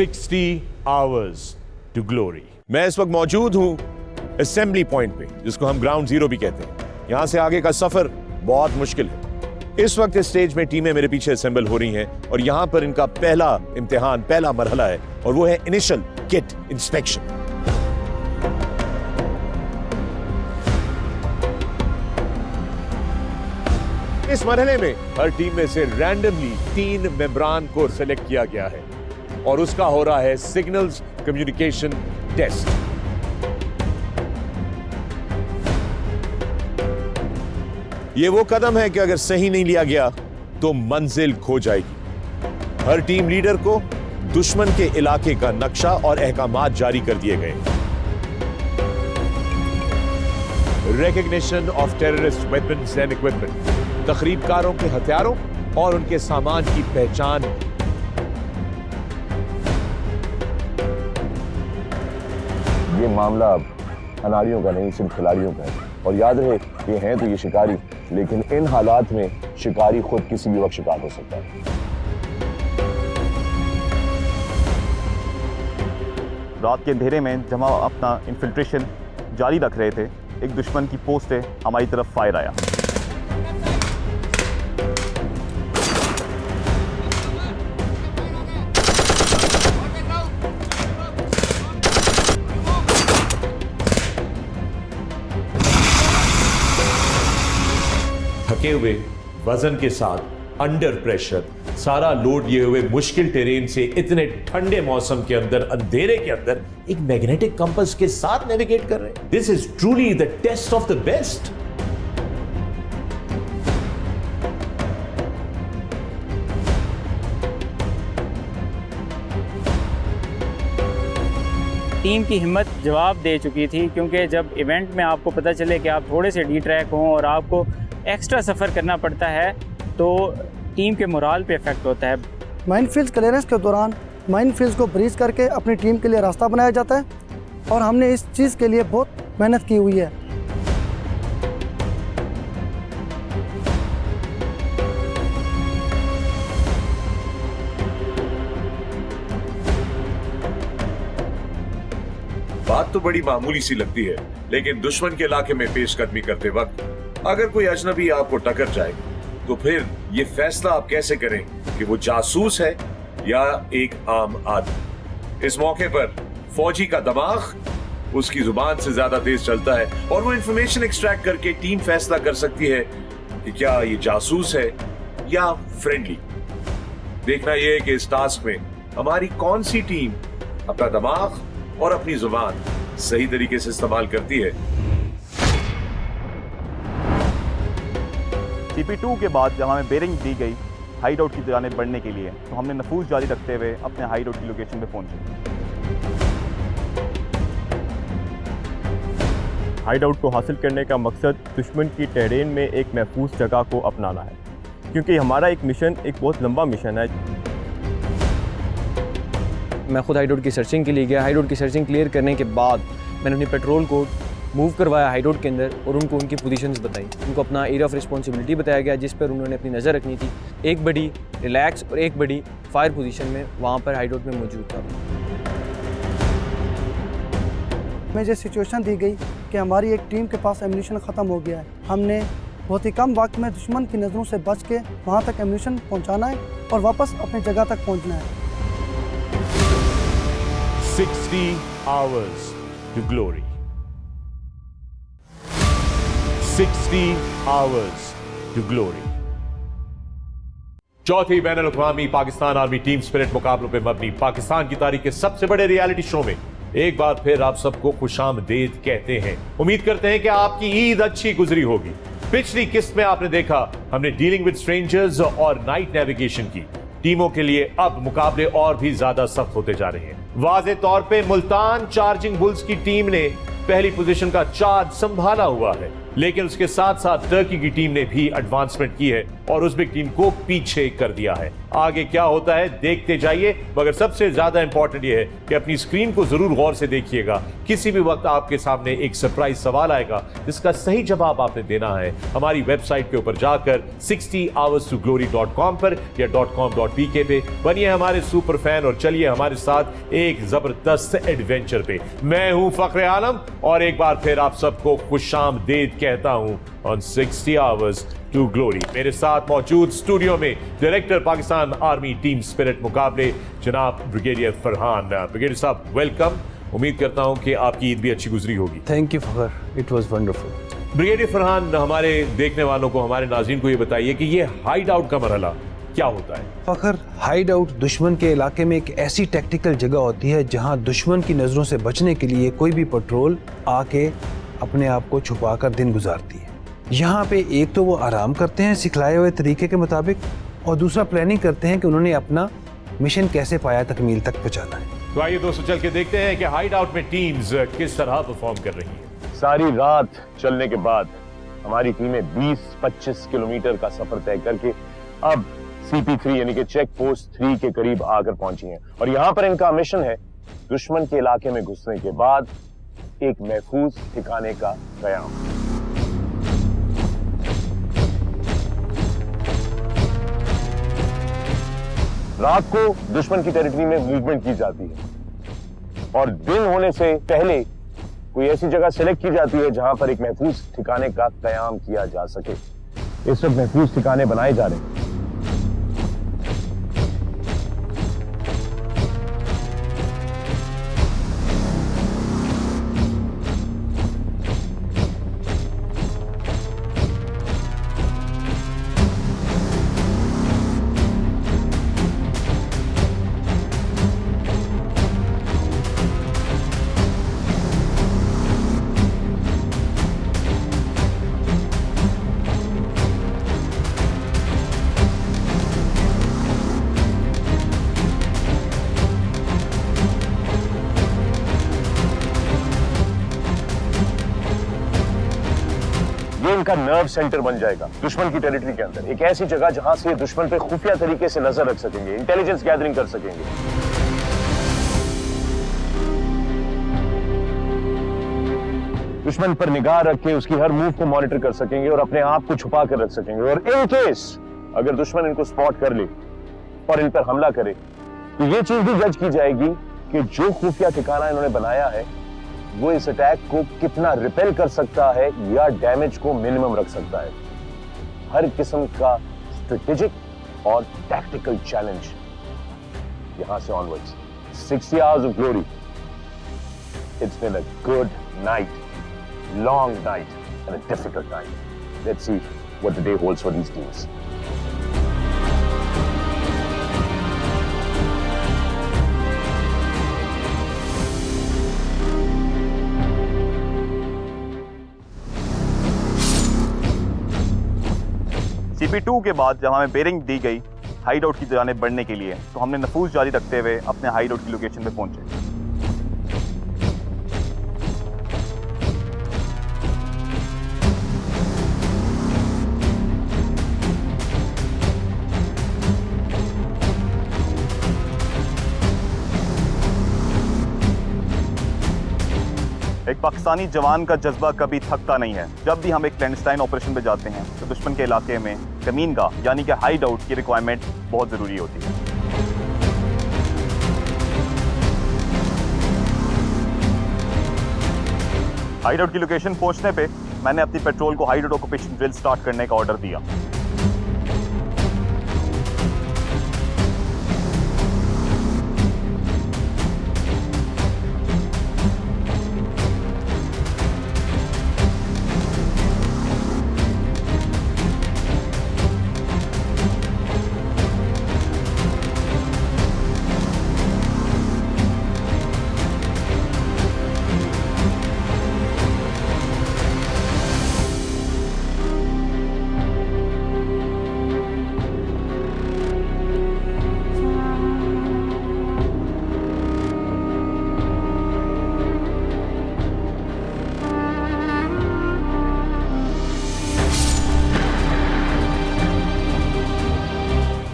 60 hours to glory। मैं इस वक्त मौजूद हूं असेंबली पॉइंट पे, जिसको हम ग्राउंड जीरो भी कहते हैं। यहां से आगे का सफर बहुत मुश्किल है। इस वक्त इस स्टेज में टीमें मेरे पीछे असेंबल हो रही हैं और यहां पर इनका पहला इम्तिहान, पहला मरहला है, और वो है इनिशियल किट इंस्पेक्शन। इस मरहले में हर टीम में से रैंडमली 3 मेंबरान को सिलेक्ट किया गया है और उसका हो रहा है सिग्नल्स कम्युनिकेशन टेस्ट। यह वो कदम है कि अगर सही नहीं लिया गया तो मंजिल खो जाएगी। हर टीम लीडर को दुश्मन के इलाके का नक्शा और अहकामात जारी कर दिए गए। Recognition of terrorist weapons and equipment, तखरीबकारों के हथियारों और उनके सामान की पहचान। ये मामला अब अनाड़ियों का नहीं, सिर्फ खिलाड़ियों का है। और याद रहे, ये हैं तो ये शिकारी, लेकिन इन हालात में शिकारी खुद किसी भी वक्त शिकार हो सकता है। रात के अंधेरे में जब हम अपना इन्फिल्ट्रेशन जारी रख रहे थे, एक दुश्मन की पोस्ट से हमारी तरफ फायर आया। थके हुए, वजन के साथ, अंडर प्रेशर, सारा लोड लिए हुए मुश्किल टेरेन से इतने ठंडे मौसम के अंदर, अंधेरे के अंदर एक मैग्नेटिक कंपास के साथ नेविगेट कर रहे हैं। This is truly the test of the best. Team की हिम्मत जवाब दे चुकी थी, क्योंकि जब इवेंट में आपको पता चले कि आप थोड़े से डी ट्रैक हों और आपको एक्स्ट्रा सफ़र करना पड़ता है तो टीम के मोराल पे इफेक्ट होता है। माइनफील्ड क्लियरेंस के दौरान माइनफील्ड को ब्रीच करके अपनी टीम के लिए रास्ता बनाया जाता है और हमने इस चीज़ के लिए बहुत मेहनत की हुई है। बात तो बड़ी मामूली सी लगती है, लेकिन दुश्मन के इलाके में पेशकदमी करते वक्त अगर कोई अजनबी आपको टक्कर जाए तो फिर ये फैसला आप कैसे करें कि वो जासूस है या एक आम आदमी। इस मौके पर फौजी का दिमाग उसकी जुबान से ज्यादा तेज चलता है और वो इंफॉर्मेशन एक्सट्रैक्ट करके टीम फैसला कर सकती है कि क्या ये जासूस है या फ्रेंडली। देखना यह है कि इस टास्क में हमारी कौन सी टीम अपना दिमाग और अपनी जुबान सही तरीके से इस्तेमाल करती है। CP2 के बाद जब हमें बेरिंग दी गई हाइड आउट की जानिब बढ़ने के लिए, तो हमने नफूस जारी रखते हुए अपने हाइड आउट की लोकेशन पे पहुंचे। हाइड आउट को हासिल करने का मकसद दुश्मन की टेरेन में एक महफूज जगह को अपनाना है, क्योंकि हमारा एक मिशन एक बहुत लंबा मिशन है। मैं खुद हाइड आउट की सर्चिंग के लिए गया। हाइड आउट की सर्चिंग क्लियर करने के बाद मैंने अपनी पेट्रोल को मूव करवाया हाइड आउट के अंदर और उनको उनकी पोजीशंस बताई। उनको अपना एरिया ऑफ रिस्पॉन्सिबिलिटी बताया गया जिस पर उन्होंने अपनी नज़र रखनी थी। एक बड़ी रिलैक्स और एक बड़ी फायर पोजीशन में वहाँ पर हाइड आउट में मौजूद था। हमें ये सिचुएशन दी गई कि हमारी एक टीम के पास एम्यूनिशन ख़त्म हो गया है। हमने बहुत ही कम वक्त में दुश्मन की नज़रों से बच के वहाँ तक एम्यूनिशन पहुँचाना है और वापस अपनी जगह तक पहुँचना है। 60 hours to glory। 60 hours to glory। चौथी बैनुल अक़वामी पाकिस्तान आर्मी टीम स्पिरिट मुकाबलों पे मबनी पाकिस्तान की तारीख के सबसे बड़े रियलिटी शो में एक बार फिर आप सबको खुशामदीद कहते हैं। उम्मीद करते हैं कि आपकी ईद अच्छी गुजरी होगी। पिछली किस्त में आपने देखा हमने डीलिंग विद स्ट्रेंजर्स और नाइट नेविगेशन की। टीमों के लिए अब मुकाबले और भी ज्यादा सख्त होते जा रहे हैं। वाज़े तौर पे मुल्तान चार्जिंग बुल्स की टीम ने पहली पोजीशन का चार्ज संभाला हुआ है। लेकिन उसके साथ साथ टर्की की टीम ने भी एडवांसमेंट की है और उज़्बेक टीम को पीछे कर दिया है। आगे क्या होता है देखते जाइए, मगर सबसे ज्यादा इंपॉर्टेंट यह है कि अपनी स्क्रीन को जरूर गौर से देखिएगा। किसी भी वक्त आपके सामने एक सरप्राइज सवाल आएगा जिसका सही जवाब आपने देना है। हमारी वेबसाइट के ऊपर जाकर 60hourstoglory.com पर या .com.pk पे बनिए हमारे सुपर फैन और चलिए हमारे साथ एक जबरदस्त एडवेंचर पे। मैं हूं फखरे आलम और एक बार फिर आप सबको खुशामदीद कहता हूं ऑन 60 Hours to Glory। मेरे साथ मौजूद स्टूडियो में director Pakistan army team spirit मुकाबले जनाब ब्रिगेडियर फरहान। ब्रिगेडियर साहब वेलकम। उम्मीद करता हूं कि आपकी ईद भी अच्छी गुजरी होगी। Thank you Fakhar, it was wonderful. Brigadier Farhan, हमारे देखने वालों को, हमारे नाज़रीन को ये बताइए कि ये हाइड आउट का मरहला क्या होता है? फखर, हाइड आउट दुश्मन के इलाके में एक ऐसी टैक्टिकल जगह होती है जहां दुश्मन की नज़रों से बचने के लिए कोई भी पेट्रोल आके अपने आप को छुपा कर दिन गुजारती है। यहाँ पे एक तो वो आराम करते हैं सिखलाए हुए तरीके के मुताबिक, और दूसरा प्लानिंग करते हैं कि उन्होंने अपना मिशन कैसे पाया तकमील तक पहुँचाना है। तो आइए दोस्तों चल के देखते हैं कि हाइड आउट में टीम्स किस तरह परफॉर्म कर रही हैं। सारी रात चलने के बाद हमारी टीमें 20-25 किलोमीटर का सफर तय करके अब CP3 यानी कि चेक पोस्ट 3 के करीब आकर पहुंची हैं और यहाँ पर इनका मिशन है दुश्मन के इलाके में घुसने के बाद एक महफूज ठिकाने का कयाम। रात को दुश्मन की टेरिटरी में मूवमेंट की जाती है और दिन होने से पहले कोई ऐसी जगह सेलेक्ट की जाती है जहां पर एक महफूज ठिकाने का कयाम किया जा सके। इस वक्त महफूज ठिकाने बनाए जा रहे हैं। इनका नर्व सेंटर बन जाएगा दुश्मन की टेरिटरी के अंदर, एक ऐसी जगह जहां से दुश्मन पे खुफिया तरीके से नजर रख सकेंगे, इंटेलिजेंस गैदरिंग कर सकेंगे। दुश्मन पर निगाह रख के उसकी हर मूव को मॉनिटर कर सकेंगे और अपने आप को छुपा कर रख सकेंगे। और इन केस अगर दुश्मन इनको स्पॉट कर ले और इन पर हमला करे तो ये चीज भी जज की जाएगी कि जो खुफिया ठिकाना इन्होंने बनाया है वो इस अटैक को कितना रिपेल कर सकता है या डैमेज को मिनिमम रख सकता है। हर किस्म का स्ट्रेटेजिक और टैक्टिकल चैलेंज यहां से onwards. 60 Hours of Glory. It's been a good night, long night and a difficult night. Let's see what the day holds for these teams. CP2 के बाद जब हमें बेरिंग दी गई हाइड आउट की जाने बढ़ने के लिए, तो हमने नफूज जारी रखते हुए अपने हाइड आउट की लोकेशन पे पहुंचे। एक पाकिस्तानी जवान का जज्बा कभी थकता नहीं है। जब भी हम एक क्लैंडस्टाइन ऑपरेशन पे जाते हैं तो दुश्मन के इलाके में कमीनगाह यानी कि हाइड आउट की रिक्वायरमेंट बहुत ज़रूरी होती है। हाइड आउट की लोकेशन पहुंचने पे मैंने अपनी पेट्रोल को hide out occupation drill start करने का ऑर्डर दिया।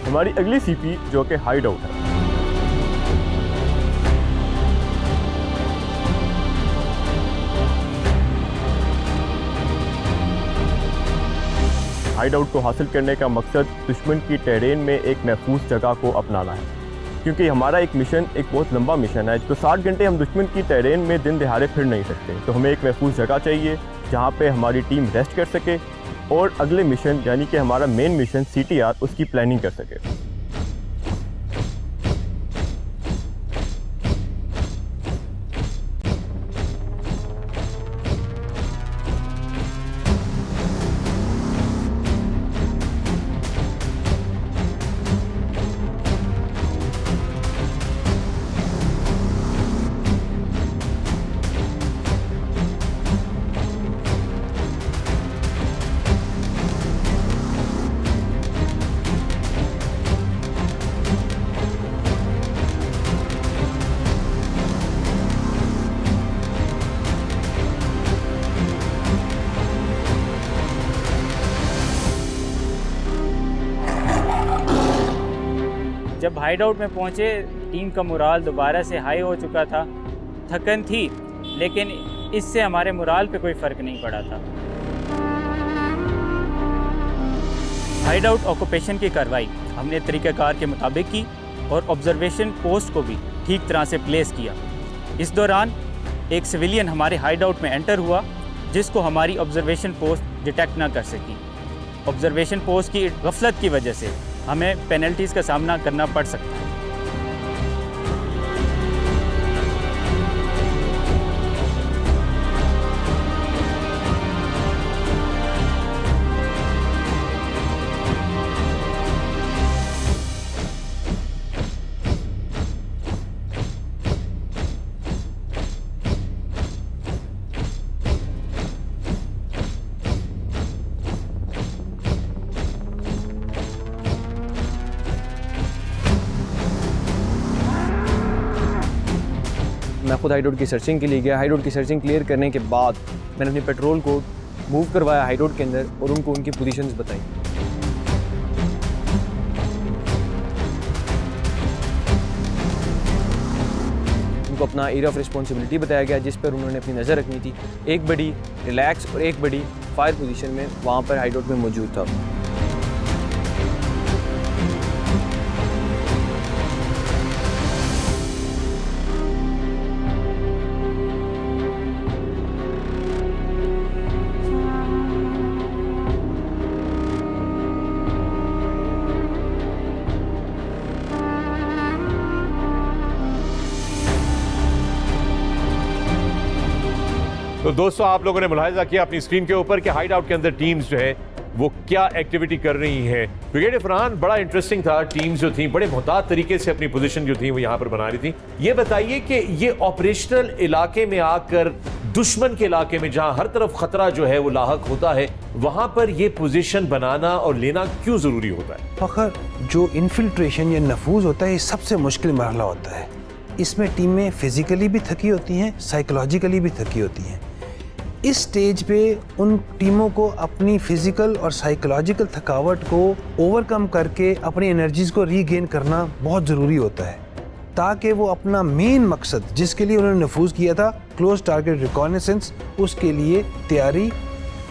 हमारी अगली सीपी जो कि हाइड आउट है। हाइड आउट को हासिल करने का मकसद दुश्मन की टेरेन में एक महफूज जगह को अपनाना है, क्योंकि हमारा एक मिशन एक बहुत लंबा मिशन है। तो 60 घंटे हम दुश्मन की टेरेन में दिन दिहाड़े फिर नहीं सकते, तो हमें एक महफूज जगह चाहिए जहाँ पे हमारी टीम रेस्ट कर सके और अगले मिशन यानी कि हमारा मेन मिशन CTR उसकी प्लानिंग कर सके। जब हाइड आउट में पहुंचे, टीम का मोराल दोबारा से हाई हो चुका था। थकन थी, लेकिन इससे हमारे मोराल पे कोई फ़र्क नहीं पड़ा था। हाइड आउट ऑक्यूपेशन की कार्रवाई हमने तरीक़ाकार के मुताबिक की और ऑब्जर्वेशन पोस्ट को भी ठीक तरह से प्लेस किया। इस दौरान एक सिविलियन हमारे हाइड आउट में एंटर हुआ, जिसको हमारी ऑब्जर्वेशन पोस्ट डिटेक्ट ना कर सकी। ऑब्जर्वेशन पोस्ट की गफलत की वजह से हमें पेनल्टीज़ का सामना करना पड़ सकता है। मैं खुद हाइड आउट की सर्चिंग के लिए गया। हाइड आउट की सर्चिंग क्लियर करने के बाद मैंने अपनी पेट्रोल को मूव करवाया हाइड आउट के अंदर और उनको उनकी पोजीशंस बताई। उनको अपना एरिया ऑफ रिस्पॉन्सिबिलिटी बताया गया, जिस पर उन्होंने अपनी नज़र रखनी थी। एक बड़ी रिलैक्स और एक बड़ी फायर पोजीशन में वहाँ पर हाइड आउट में मौजूद था। तो दोस्तों, आप लोगों ने मुलाहिजा किया अपनी स्क्रीन के ऊपर कि हाइड आउट के अंदर टीम्स जो है वो क्या एक्टिविटी कर रही हैं। ब्रिगेडियर फरहान, बड़ा इंटरेस्टिंग था। टीम्स जो थी बड़े मुहतात तरीके से अपनी पोजीशन जो थी वो यहाँ पर बना रही थी। ये बताइए कि ये ऑपरेशनल इलाके में आकर दुश्मन के इलाके में जहां हर तरफ खतरा जो है वो लाहक होता है, वहां पर ये पोजीशन बनाना और लेना क्यों जरूरी होता है? फखर, जो इन्फिल्ट्रेशन या नफूज होता है, ये सबसे मुश्किल मरहला होता है। इसमें टीमें फिजिकली भी थकी होती हैं, साइकोलॉजिकली भी थकी होती हैं। इस स्टेज पे उन टीमों को अपनी फिजिकल और साइकोलॉजिकल थकावट को ओवरकम करके अपनी एनर्जीज को रीगेन करना बहुत ज़रूरी होता है, ताकि वो अपना मेन मकसद जिसके लिए उन्होंने नफूज किया था, क्लोज टारगेट रिकॉनेसेंस, उसके लिए तैयारी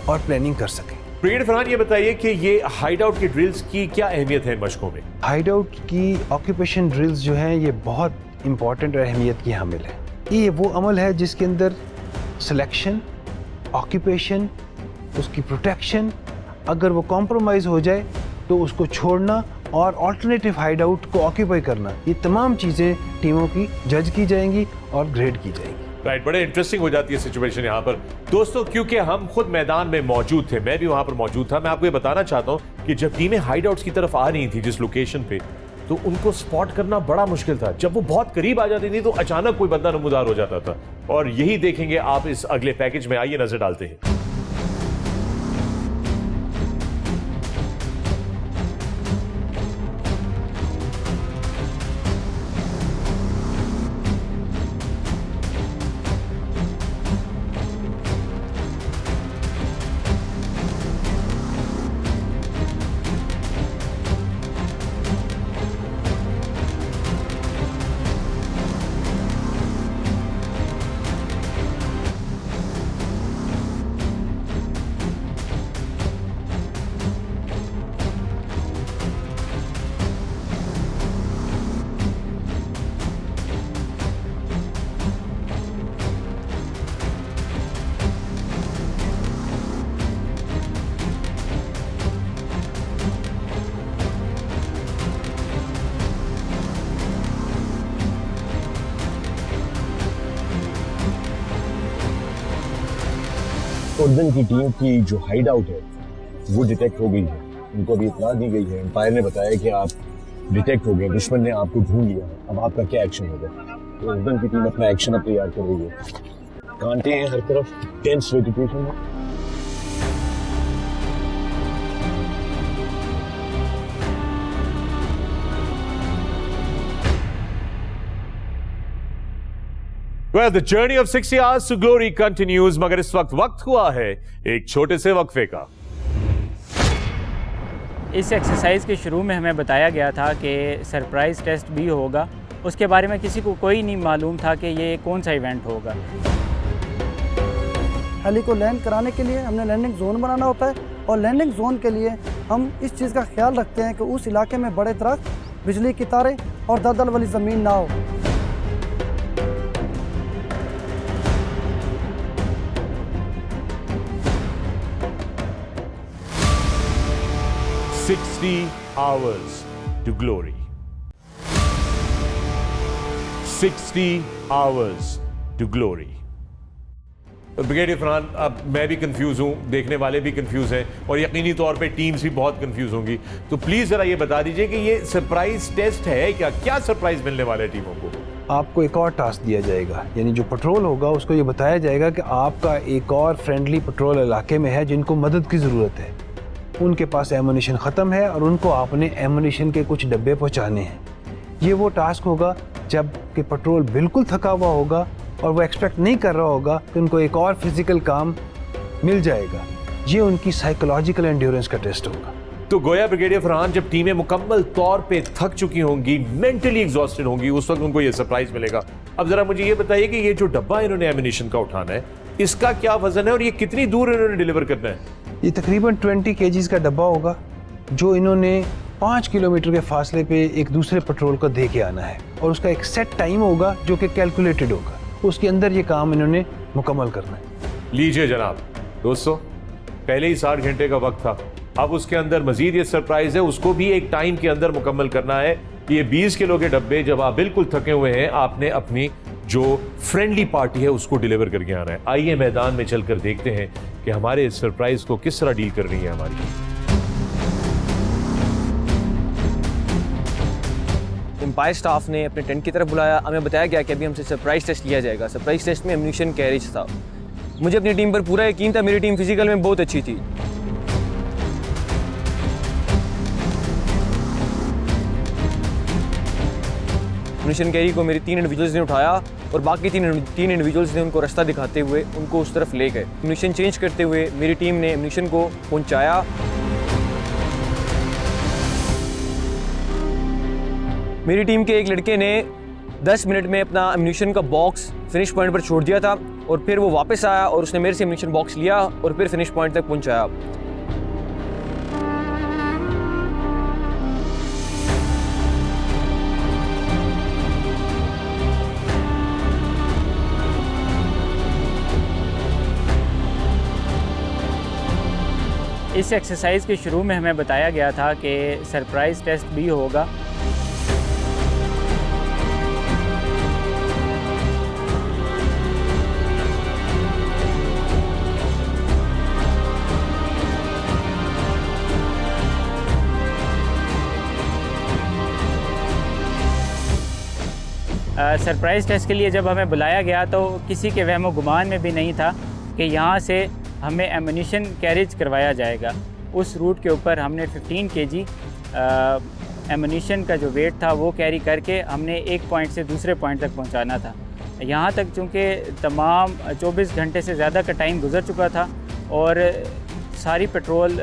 और प्लानिंग कर सकें। ब्रिगेडियर फरहान, ये बताइए कि ये हाइड आउट की ड्रिल्स की क्या अहमियत है इन मशकों में? हाइड आउट की ऑक्यूपेशन ड्रिल्स जो हैं ये बहुत इंपॉर्टेंट और अहमियत की हामिल है। ये वो अमल है जिसके अंदर सिलेक्शन, ऑक्यूपेशन, उसकी प्रोटेक्शन, अगर वो कॉम्प्रोमाइज़ हो जाए तो उसको छोड़ना और ऑल्टरनेटिव हाइड आउट को ऑक्यूपाई करना, ये तमाम चीज़ें टीमों की जज की जाएंगी और ग्रेड की जाएंगी। राइट, बड़े इंटरेस्टिंग हो जाती है सिचुएशन यहाँ पर दोस्तों, क्योंकि हम खुद मैदान में मौजूद थे, मैं भी वहाँ पर मौजूद था। मैं आपको ये बताना चाहता हूँ कि जब टीमें हाइड आउट्स की तरफ आ रही थी जिस लोकेशन पे, तो उनको स्पॉट करना बड़ा मुश्किल था। जब वो बहुत करीब आ जाती थी तो अचानक कोई बंदा नमूदार हो जाता था, और यही देखेंगे आप इस अगले पैकेज में। आइए नजर डालते हैं। उर्दन की टीम की जो हाइड आउट है वो डिटेक्ट हो गई है। उनको अभी इत्तला दी गई है, एम्पायर ने बताया कि आप डिटेक्ट हो गए, दुश्मन ने आपको ढूंढ लिया है, अब आपका क्या एक्शन होगा? तो उर्दन की टीम अपना एक्शन अब तैयार कर रही है। कांटे हैं हर तरफ, टेंस सिचुएशन है। Well, the journey of 60 hours to glory continues, मगर इस वक्त हुआ है एक छोटे से वक्फे का। इस एक्सरसाइज के शुरू में हमें बताया गया था कि सरप्राइज़ टेस्ट भी होगा। उसके बारे में किसी को कोई नहीं मालूम था कि ये कौन सा इवेंट होगा। हेली को लैंड कराने के लिए हमने लैंडिंग जोन बनाना होता है, और लैंडिंग जोन के लिए हम इस चीज़ का ख्याल रखते हैं कि उस इलाके में बड़े दरख्त, बिजली की तारें और दलदल वाली ज़मीन ना हो। $60 hours to glory. 60 hours to glory. Brigadier Farhan, अब मैं भी कंफ्यूज हूं, देखने वाले भी कंफ्यूज हैं और यकीनी तौर पे टीम्स भी बहुत कंफ्यूज होंगी। तो प्लीज जरा ये बता दीजिए कि ये सरप्राइज टेस्ट है क्या? क्या सरप्राइज मिलने वाले है टीमों को? आपको एक और टास्क दिया जाएगा, यानी जो पेट्रोल होगा उसको ये बताया जाएगा कि आपका एक और फ्रेंडली पेट्रोल इलाके में है जिनको मदद की ज़रूरत है। उनके पास एमुनिशन ख़त्म है और उनको आपने एमुनिशन के कुछ डब्बे पहुंचाने हैं। ये वो टास्क होगा जब कि पेट्रोल बिल्कुल थका हुआ होगा और वो एक्सपेक्ट नहीं कर रहा होगा कि उनको एक और फिजिकल काम मिल जाएगा। ये उनकी साइकोलॉजिकल एंड्योरेंस का टेस्ट होगा। तो गोया ब्रिगेडियर फरहान, जब टीमें मुकम्मल तौर पे थक चुकी होंगी, मेंटली एग्जॉस्टेड होंगी, उस वक्त उनको ये सरप्राइज मिलेगा। अब जरा मुझे ये बताइए कि ये जो डब्बा इन्होंने एमुनिशन का उठाना है, इसका क्या वजन है और ये कितनी दूर इन्होंने डिलीवर करना है? ये तकरीबन 20 kgs का डब्बा होगा जो इन्होंने 5 किलोमीटर के फासले पे एक दूसरे पेट्रोल को दे के आना है, और उसका एक सेट टाइम होगा जो कि कैलकुलेटेड होगा। उसके अंदर ये काम इन्होंने मुकम्मल करना है। लीजिए जनाब। दोस्तों, पहले ही 60 घंटे का वक्त था, अब उसके अंदर मजीद ये सरप्राइज है, उसको भी एक टाइम के अंदर मुकम्मल करना है। ये 20 किलो के डब्बे, जब आप बिल्कुल थके हुए हैं, आपने अपनी जो फ्रेंडली पार्टी है उसको डिलीवर करके आना है। आइए मैदान में चलकर देखते हैं कि हमारे इस सरप्राइज को किस तरह डील कर रही है हमारी। एम्पायर स्टाफ ने अपने टेंट की तरफ बुलाया। हमें बताया गया कि अभी हमसे सरप्राइज टेस्ट लिया जाएगा। सरप्राइज टेस्ट में एमुनिशन कैरेज था। मुझे अपनी टीम पर पूरा यकीन था, मेरी टीम फिजिकल में बहुत अच्छी थी। एमुनिशन कैरी को मेरी 3 इंडिविजुअल्स ने उठाया और बाकी तीन इंडिविजुअल्स ने उनको रास्ता दिखाते हुए उनको उस तरफ ले गए। एमुनिशन चेंज करते हुए मेरी टीम ने एमुनिशन को पहुंचाया। मेरी टीम के एक लड़के ने 10 मिनट में अपना एमुनिशन का बॉक्स फिनिश पॉइंट पर छोड़ दिया था, और फिर वो वापस आया और उसने मेरे से एमुनिशन बॉक्स लिया और फिर फिनिश पॉइंट तक पहुंचाया। इस एक्सरसाइज के शुरू में हमें बताया गया था कि सरप्राइज़ टेस्ट भी होगा। सरप्राइज़ टेस्ट के लिए जब हमें बुलाया गया तो किसी के वहमो गुमान में भी नहीं था कि यहाँ से हमें एमुनिशन कैरेज करवाया जाएगा। उस रूट के ऊपर हमने 15 kg एमुनिशन का जो वेट था वो कैरी करके हमने एक पॉइंट से दूसरे पॉइंट तक पहुंचाना था। यहाँ तक चूँकि तमाम 24 घंटे से ज़्यादा का टाइम गुजर चुका था और सारी पेट्रोल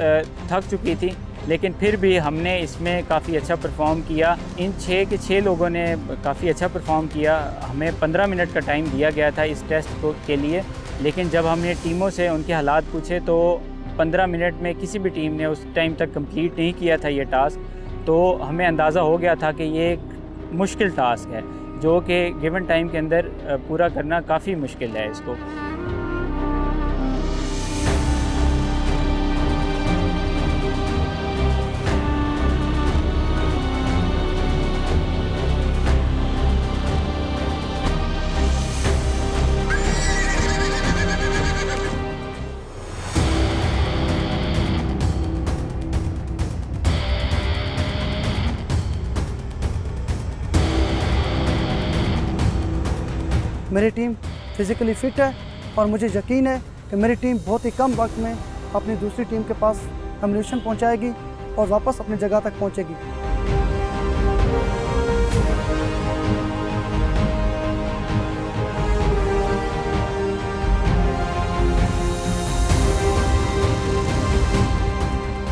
थक चुकी थी, लेकिन फिर भी हमने इसमें काफ़ी अच्छा परफॉर्म किया। इन 6 के 6 लोगों ने काफ़ी अच्छा परफॉर्म किया। हमें 15 मिनट का टाइम दिया गया था इस टेस्ट के लिए, लेकिन जब हमने टीमों से उनके हालात पूछे तो 15 मिनट में किसी भी टीम ने उस टाइम तक कंप्लीट नहीं किया था ये टास्क। तो हमें अंदाज़ा हो गया था कि ये एक मुश्किल टास्क है जो कि गिवन टाइम के अंदर पूरा करना काफ़ी मुश्किल है इसको। मेरी टीम फिज़िकली फिट है और मुझे यकीन है कि मेरी टीम बहुत ही कम वक्त में अपनी दूसरी टीम के पास एम्यूनिशन पहुंचाएगी और वापस अपनी जगह तक पहुंचेगी।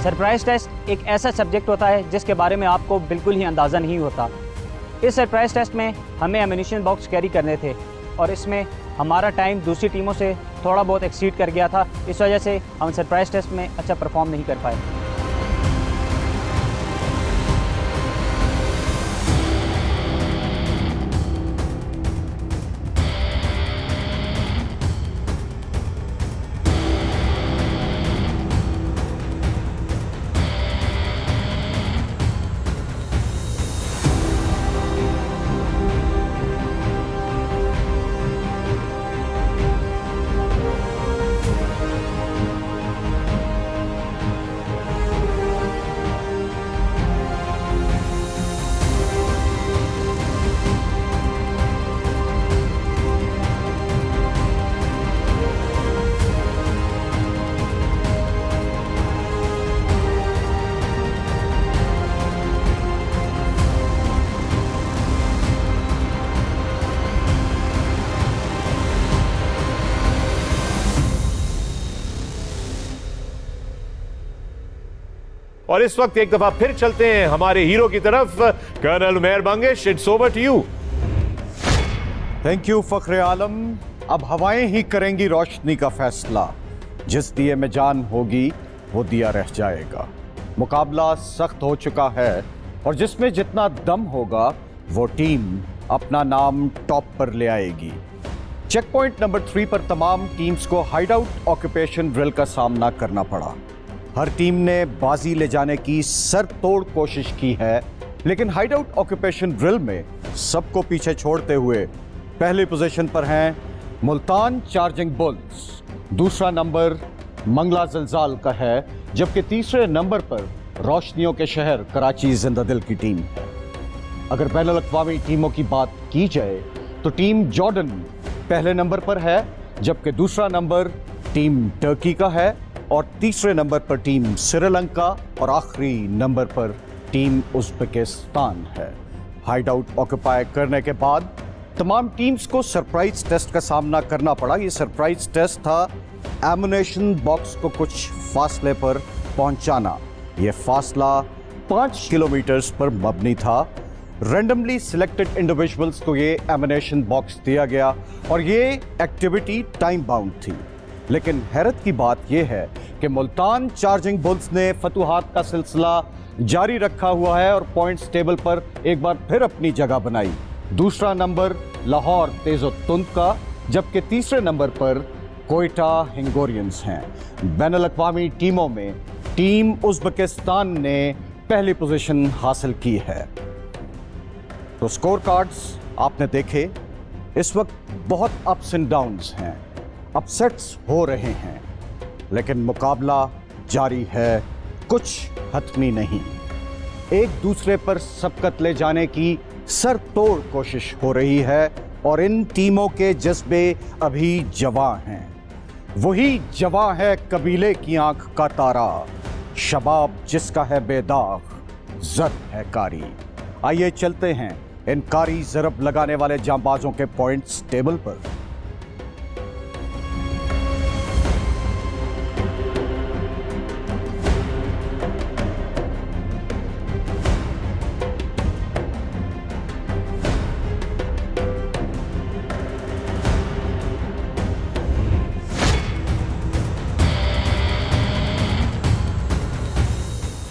सरप्राइज टेस्ट एक ऐसा सब्जेक्ट होता है जिसके बारे में आपको बिल्कुल ही अंदाज़ा नहीं होता। इस सरप्राइज टेस्ट में हमें एम्यूनिशन बॉक्स कैरी करने थे और इसमें हमारा टाइम दूसरी टीमों से थोड़ा बहुत एक्सीड कर गया था। इस वजह से हम सरप्राइज टेस्ट में अच्छा परफॉर्म नहीं कर पाए। और इस वक्त एक दफा फिर चलते हैं हमारे हीरो की तरफ। Colonel Umair Bangash, it's over to you. Thank you Fakhre Alam. अब हवाएं ही करेंगी रोशनी का फैसला। जिस दिए में जान होगी वो दिया रह जाएगा। मुकाबला सख्त हो चुका है और जिसमें जितना दम होगा वो टीम अपना नाम टॉप पर ले आएगी। चेक पॉइंट नंबर 3 पर तमाम टीम्स को हाइड आउट ऑक्यूपेशन ड्रिल का सामना करना पड़ा। हर टीम ने बाजी ले जाने की सर तोड़ कोशिश की है, लेकिन हाइड आउट ऑक्यूपेशन ड्रिल में सबको पीछे छोड़ते हुए पहली पोजीशन पर हैं मुल्तान चार्जिंग बुल्स। दूसरा नंबर मंगला ज़िलज़ाल का है, जबकि तीसरे नंबर पर रोशनियों के शहर कराची जिंदादिल की टीम है। अगर बैनुल अक़वामी टीमों की बात की जाए तो टीम जॉर्डन पहले नंबर पर है, जबकि दूसरा नंबर टीम टर्की का है और तीसरे नंबर पर टीम श्रीलंका और आखिरी नंबर पर टीम उज़्बेकिस्तान है। हाइड आउट ऑक्यूपाई करने के बाद तमाम टीम्स को सरप्राइज टेस्ट का सामना करना पड़ा। ये सरप्राइज टेस्ट था एमुनेशन बॉक्स को कुछ फासले पर पहुंचाना। ये फासला 5 किलोमीटर पर मबनी था। रैंडमली सिलेक्टेड इंडिविजुअल्स को ये एमुनेशन बॉक्स दिया गया और ये एक्टिविटी टाइम बाउंड थी। लेकिन हैरत की बात यह है कि मुल्तान चार्जिंग बुल्स ने फतूहात का सिलसिला जारी रखा हुआ है और पॉइंट्स टेबल पर एक बार फिर अपनी जगह बनाई। दूसरा नंबर लाहौर तेज़ो-तुंद का, जबकि तीसरे नंबर पर कोयटा हिंगोरियंस हैं। बैनुल अक़वामी टीमों में टीम उज़्बेकिस्तान ने पहली पोजीशन हासिल की है। तो स्कोर कार्ड्स आपने देखे। इस वक्त बहुत अप्स एंड डाउन्स हैं, अपसेट्स हो रहे हैं, लेकिन मुकाबला जारी है, कुछ हतमी नहीं। एक दूसरे पर सबकत ले जाने की सर तोड़ कोशिश हो रही है और इन टीमों के जज्बे अभी जवां हैं। वही जवां है कबीले की आंख का तारा, शबाब जिसका है बेदाग, ज़र्ब है कारी। आइए चलते हैं इन कारी ज़रब लगाने वाले जांबाजों के पॉइंट्स टेबल पर।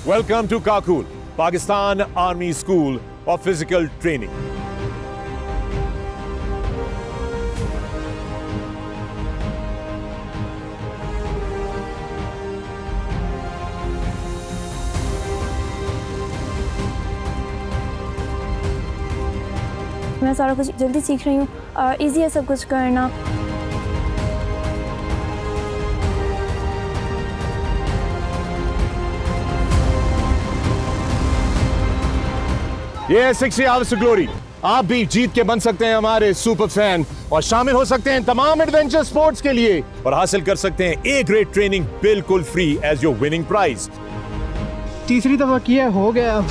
Welcome to Kakul, Pakistan Army School of Physical Training. मैं सारा कुछ जल्दी सीख रही हूँ और ईजी है सब कुछ करना। Yeah, 60 hours to glory. आप भी जीत के बन सकते हैं हमारे सुपर फैन और शामिल हो सकते हैं तमाम एडवेंचर स्पोर्ट्स के लिए और हासिल कर सकते हैं ए ग्रेड ट्रेनिंग बिल्कुल free as your winning prize. तीसरी दफा किया, हो गया अब।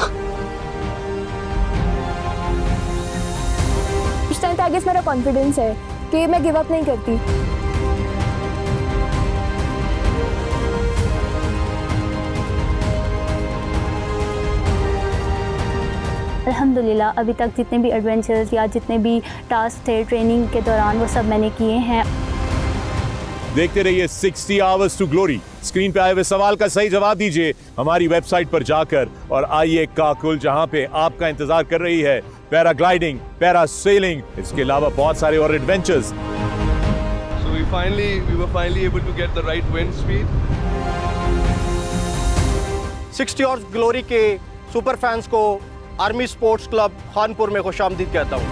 इस टाइम पे आगे मेरा कॉन्फिडेंस है कि मैं गिव अप नहीं करती। अल्हम्दुलिल्लाह अभी तक जितने भी एडवेंचर्स या जितने भी टास्क थे ट्रेनिंग के दौरान वो सब मैंने किए हैं। देखते रहिए 60 आवर्स टू ग्लोरी। स्क्रीन पे आए हुए सवाल का सही जवाब दीजिए हमारी वेबसाइट पर जाकर और आइए काकुल, जहां पे आपका इंतजार कर रही है पैराग्लाइडिंग, पैरासेलिंग, इसके अलावा बहुत सारे और adventures. So we were finally able to get the right wind speed. 60 hours glory के सुपर फैंस को आर्मी स्पोर्ट्स क्लब खानपुर में खुशामदीद कहता हूँ।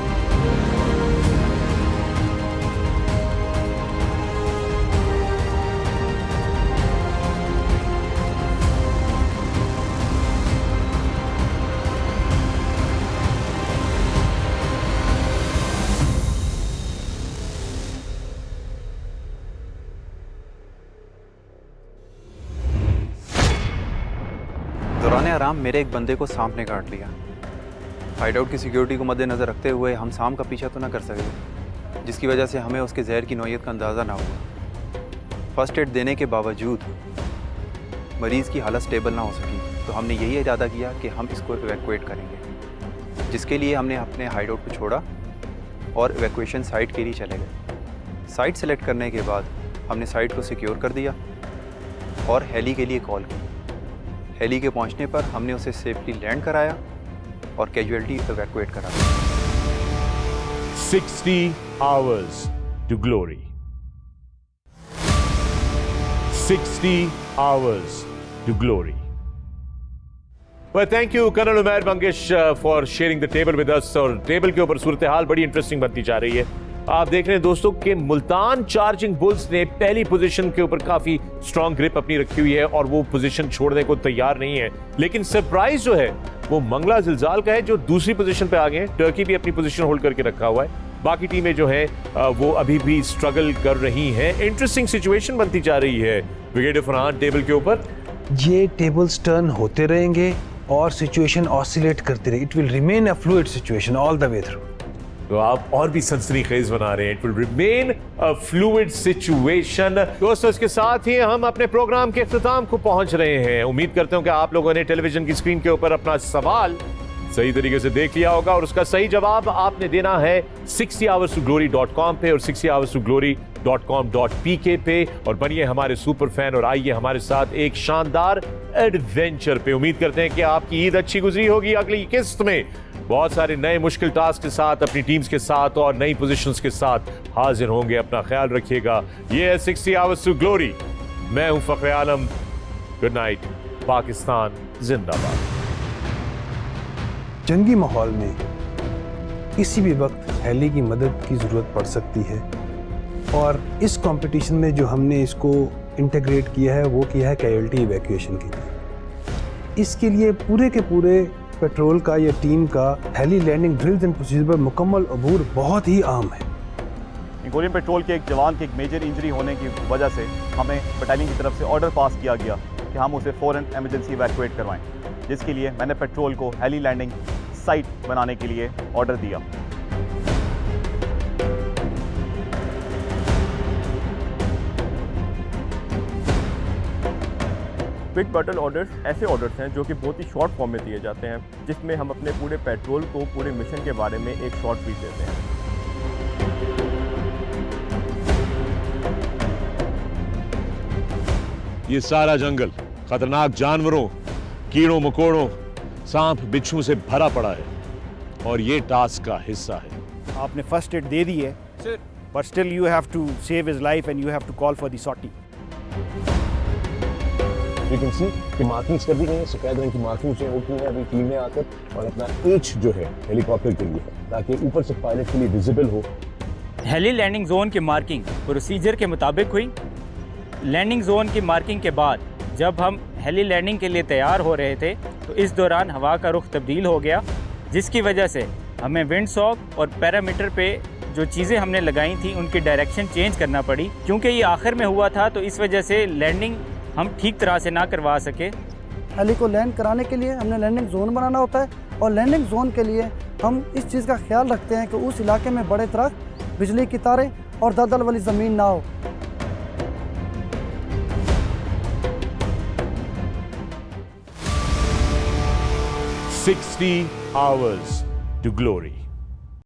दौरान आराम मेरे एक बंदे को सांप ने काट लिया। हाइड आउट की सिक्योरिटी को मद्देनज़र रखते हुए हम सांप का पीछा तो ना कर सके, जिसकी वजह से हमें उसके जहर की नौयत का अंदाज़ा ना हुआ। फर्स्ट एड देने के बावजूद मरीज़ की हालत स्टेबल ना हो सकी, तो हमने यही इरादा किया कि हम इसको इवैक्यूएट करेंगे, जिसके लिए हमने अपने हाइड आउट को छोड़ा और इवैक्यूएशन साइट के लिए चले गए। साइट सेलेक्ट करने के बाद हमने साइट को सिक्योर कर दिया और हेली के लिए कॉल की। हेली के पहुंचने पर हमने उसे सेफली लैंड कराया और कैजुअलिटी इवैक्यूएट करा। 60 hours to glory. 60 hours to glory. Well, thank you, Colonel Umair Bangish, for sharing the table with us. और टेबल के ऊपर सूरत हाल बड़ी इंटरेस्टिंग बनती जा रही है। आप देख रहे हैं दोस्तों कि मुल्तान चार्जिंग बुल्स ने पहली पोजीशन के ऊपर काफी स्ट्रॉन्ग ग्रिप अपनी रखी हुई है और वो पोजीशन छोड़ने को तैयार नहीं है। लेकिन सरप्राइज जो है वो मंगला जिलजाल का है, जो दूसरी पोजीशन पे आ गए हैं। टर्की भी अपनी पोजीशन होल्ड करके रखा हुआ है। बाकी टीमें जो है वो अभी भी स्ट्रगल कर रही हैं। इंटरेस्टिंग सिचुएशन बनती जा रही है ब्रिगेडियर फरहान टेबल के ऊपर। ये टेबल्स टर्न होते रहेंगे और सिचुएशन ऑसिलेट करती रहे। It will remain a fluid situation all the way through. तो आप और भी सनसनीखेज बना रहे हैं। It will remain a fluid situation. दोस्तों, इसके साथ ही हम अपने प्रोग्राम के इख्तिताम को पहुंच रहे हैं। उम्मीद करते हूं कि आप लोगों ने टेलीविजन की स्क्रीन के ऊपर अपना सवाल सही तरीके से देख लिया होगा और उसका सही जवाब आपने देना है 60hourstoglory.com पे और 60hourstoglory.com.pk पे और बनिए हमारे सुपर फैन और आइए हमारे साथ एक शानदार एडवेंचर पे। उम्मीद करते हैं कि आपकी ईद अच्छी गुजरी होगी। अगली किस्त में बहुत सारे नए मुश्किल टास्क के साथ, अपनी टीम्स के साथ और नई पोजीशंस के साथ हाजिर होंगे। अपना ख्याल रखिएगा। ये है 60 Hours to Glory। मैं हूं फखरे आलम। Good night. पाकिस्तान जिंदाबाद। जंगी माहौल में किसी भी वक्त हेली की मदद की ज़रूरत पड़ सकती है और इस कंपटीशन में जो हमने इसको इंटीग्रेट किया है वो किया है कैजुअल्टी इवैक्यूएशन के लिए। इसके लिए पूरे के पूरे पेट्रोल का या टीम का heli landing drills and procedure पर मुकम्मल अबूर बहुत ही आम है। इंगोलियन पेट्रोल के एक जवान की एक मेजर इंजरी होने की वजह से हमें बटालियन की तरफ से ऑर्डर पास किया गया कि हम उसे फ़ौरन एमरजेंसी इवैक्यूएट करवाएं, जिसके लिए मैंने पेट्रोल को हेली लैंडिंग साइट बनाने के लिए ऑर्डर दिया। क्विक बैटल ऑर्डर्स ऐसे ऑर्डर्स हैं जो कि बहुत ही शॉर्ट फॉर्म में दिए जाते हैं, जिसमें हम अपने पूरे पेट्रोल को, पूरे मिशन के बारे में एक शॉर्ट ब्रीफ देते हैं। ये सारा जंगल खतरनाक जानवरों, कीड़ों मकोड़ों, सांप बिच्छू से भरा पड़ा है और ये टास्क का हिस्सा है। आपने फर्स्ट एड दे दी है, but still you have to save his life and you have to call for the sortie. You can see कि मार्किंग्स कर दी गई हैं, सफेद रंग की मार्किंग्स जो होती हैं अभी टीम ने आकर और अपना एच जो है हेलीकॉप्टर के लिए, ताकि ऊपर से पायलट के लिए विजिबल हो। हेली लैंडिंग जोन की मार्किंग प्रोसीजर के मुताबिक हुई। लैंडिंग जोन की मार्किंग के बाद जब हम हेली लैंडिंग के लिए तैयार हो रहे थे तो इस दौरान हवा का रुख तब्दील हो गया, जिसकी वजह से हमें विंड सॉक और पैरामीटर पे जो चीज़ें हमने लगाई थी उनकी डायरेक्शन चेंज करना पड़ी, क्योंकि ये आखिर में हुआ था तो इस वजह से लैंडिंग हम ठीक तरह से ना करवा सके। हेली को लैंड कराने के लिए हमने लैंडिंग जोन बनाना होता है, और लैंडिंग जोन के लिए हम इस चीज़ का ख्याल रखते हैं कि उस इलाके में बड़े दरख्त, बिजली की तारें और दलदल वाली ज़मीन ना हो। "60 Hours to Glory"